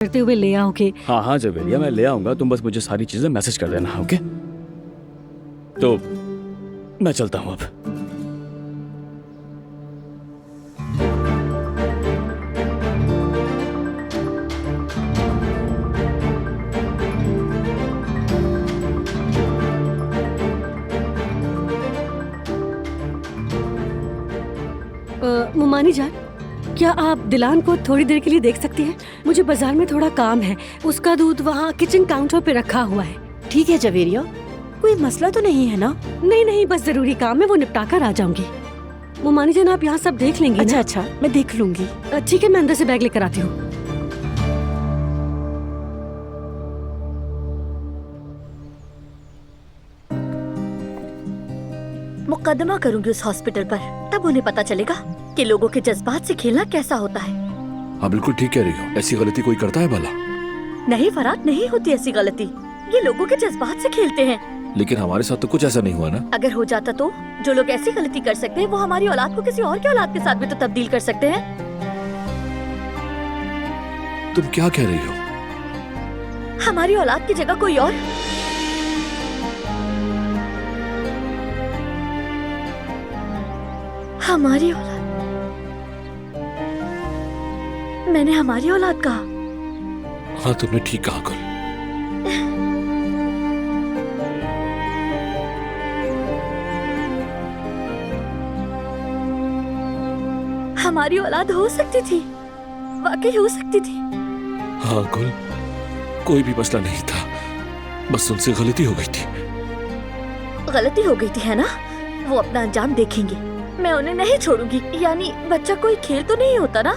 करते हुए ले आओगे। हाँ हाँ जवेरिया, मैं ले आऊंगा, तुम बस मुझे सारी चीजें मैसेज कर देना। ओके, तो मैं चलता हूँ अब। मुमानी जान, क्या आप दिलान को थोड़ी देर के लिए देख सकती हैं? मुझे बाजार में थोड़ा काम है। उसका दूध वहाँ किचन काउंटर पे रखा हुआ है। ठीक है जवेरिया, कोई मसला तो नहीं है ना? नहीं नहीं, बस जरूरी काम है, वो निपटा कर आ जाऊंगी। मुमानी जान, आप यहाँ सब देख लेंगी अच्छा ना? अच्छा, मैं देख लूंगी। ठीक है, मैं अंदर से बैग लेकर आती हूँ। मुकदमा करूंगी उस हॉस्पिटल पर, तब उन्हें पता चलेगा कि लोगों के जज्बात से खेलना कैसा होता है। हाँ बिल्कुल ठीक कह रही हो, ऐसी गलती कोई करता है भला? नहीं फराद, नहीं होती ऐसी गलती। ये लोगों के जज्बात से खेलते हैं। लेकिन हमारे साथ तो कुछ ऐसा नहीं हुआ ना। अगर हो जाता तो जो लोग ऐसी गलती कर सकते हैं वो हमारी औलाद को किसी और की औलाद के साथ भी तो तब्दील कर सकते हैं। तुम क्या कह रही हो? हमारी औलाद की जगह कोई और। हमारी औलाद, मैंने हमारी औलाद कहा। हाँ तुमने ठीक कहा गुल। हमारी औलाद हो सकती थी, वाकई हो सकती थी। हाँ गुल, कोई भी मसला नहीं था, बस उनसे गलती हो गई थी। गलती हो गई थी है ना? वो अपना अंजाम देखेंगे, मैं उन्हें नहीं छोड़ूंगी। यानी बच्चा कोई खेल तो नहीं होता ना?